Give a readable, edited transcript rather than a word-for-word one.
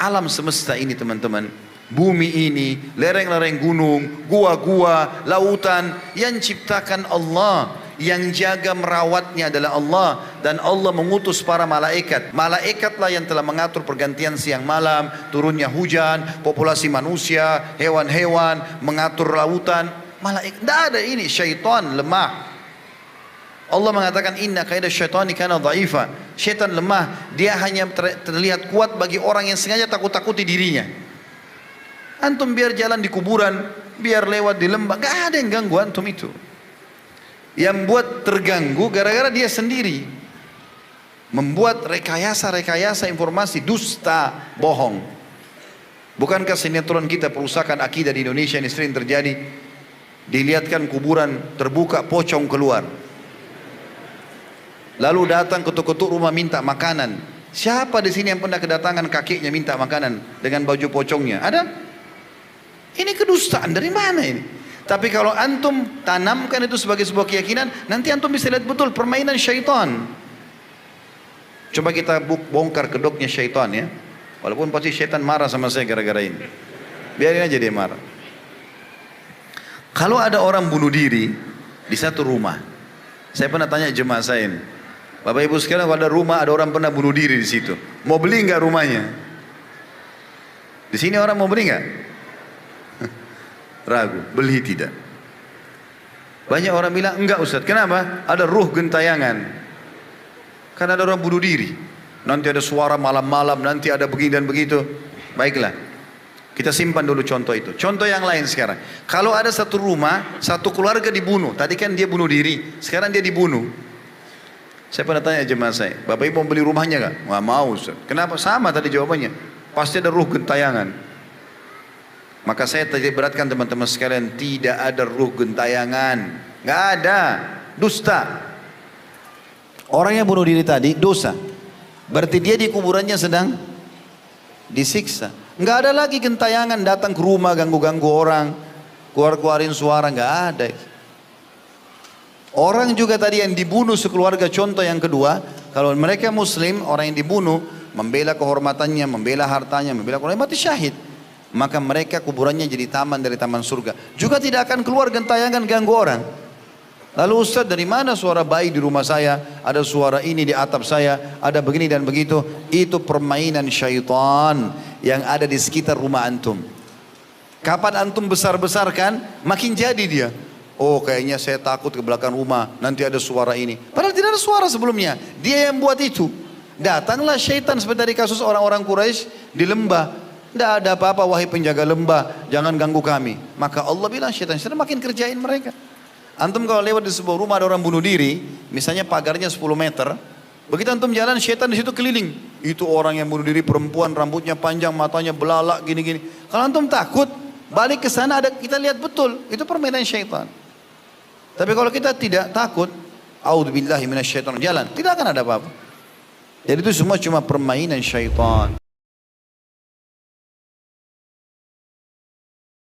Alam semesta ini teman-teman, bumi ini, lereng-lereng gunung, gua-gua, lautan, yang ciptakan Allah, yang jaga merawatnya adalah Allah, dan Allah mengutus para malaikat. Malaikatlah yang telah mengatur pergantian siang malam, turunnya hujan, populasi manusia, hewan-hewan, mengatur lautan. Malaikat, tidak ada ini, syaitan lemah. Allah mengatakan inna kaida syaitani kana dhaifa. Syaitan lemah, dia hanya terlihat kuat bagi orang yang sengaja takut-takuti dirinya. Antum biar jalan di kuburan, biar lewat di lembah, gak ada yang ganggu antum itu. Yang buat terganggu gara-gara dia sendiri membuat rekayasa-rekayasa informasi dusta, bohong. Bukankah sinetron kita perusakan akidah di Indonesia ini sering terjadi? Dilihatkan kuburan terbuka, pocong keluar. Lalu datang ketuk-ketuk rumah minta makanan. Siapa di sini yang pernah kedatangan kakeknya minta makanan dengan baju pocongnya? Ada? Ini kedustaan dari mana ini? Tapi kalau antum tanamkan itu sebagai sebuah keyakinan, nanti antum bisa lihat betul permainan syaitan. Coba kita bongkar kedoknya syaitan ya. Walaupun pasti syaitan marah sama saya gara-gara ini. Biarin aja dia marah. Kalau ada orang bunuh diri di satu rumah, saya pernah tanya jemaah saya ini, Bapak Ibu sekalian, kalau ada rumah, ada orang pernah bunuh diri di situ, mau beli nggak rumahnya? Di sini orang mau beli nggak? Ragu, beli tidak. Banyak orang bilang enggak Ustaz. Kenapa? Ada ruh gentayangan. Karena ada orang bunuh diri. Nanti ada suara malam-malam, nanti ada begini dan begitu. Baiklah, kita simpan dulu contoh itu. Contoh yang lain sekarang. Kalau ada satu rumah, satu keluarga dibunuh. Tadi kan dia bunuh diri, sekarang dia dibunuh. Saya pernah tanya jemaah saya, Bapak Ibu mau beli rumahnya nggak? Nggak mau Ustaz. Kenapa? Sama tadi jawabannya. Pasti ada ruh gentayangan. Maka saya tadi beratkan teman-teman sekalian, tidak ada ruh gentayangan. Nggak ada. Dusta. Orang yang bunuh diri tadi dosa. Berarti dia di kuburannya sedang disiksa. Nggak ada lagi gentayangan datang ke rumah ganggu-ganggu orang, keluarin suara, nggak ada. Orang juga tadi yang dibunuh sekeluarga, contoh yang kedua, kalau mereka muslim, orang yang dibunuh membela kehormatannya, membela hartanya, membela keluarga, mati syahid. Maka mereka kuburannya jadi taman dari taman surga. Juga tidak akan keluar gentayangan ganggu orang. Lalu Ustaz, dari mana suara bayi di rumah saya? Ada suara ini di atap saya, ada begini dan begitu. Itu permainan syaitan yang ada di sekitar rumah antum. Kapan antum besar-besarkan, makin jadi dia. Oh kayaknya saya takut ke belakang rumah, nanti ada suara ini. Padahal tidak ada suara sebelumnya, dia yang buat itu. Datanglah syaitan seperti dari kasus orang-orang Quraisy di lembah. Tidak ada apa-apa wahai penjaga lembah, jangan ganggu kami. Maka Allah bilang syaitan makin kerjain mereka. Antum kalau lewat di sebuah rumah ada orang bunuh diri, misalnya pagarnya 10 meter, begitu antum jalan syaitan di situ keliling. Itu orang yang bunuh diri, perempuan, rambutnya panjang, matanya belalak gini-gini. Kalau antum takut, balik ke sana ada kita lihat betul, itu permainan syaitan. Tapi kalau kita tidak takut, a'udzubillahi minasyaitonir jalan, tidak akan ada apa-apa. Jadi itu semua cuma permainan syaitan.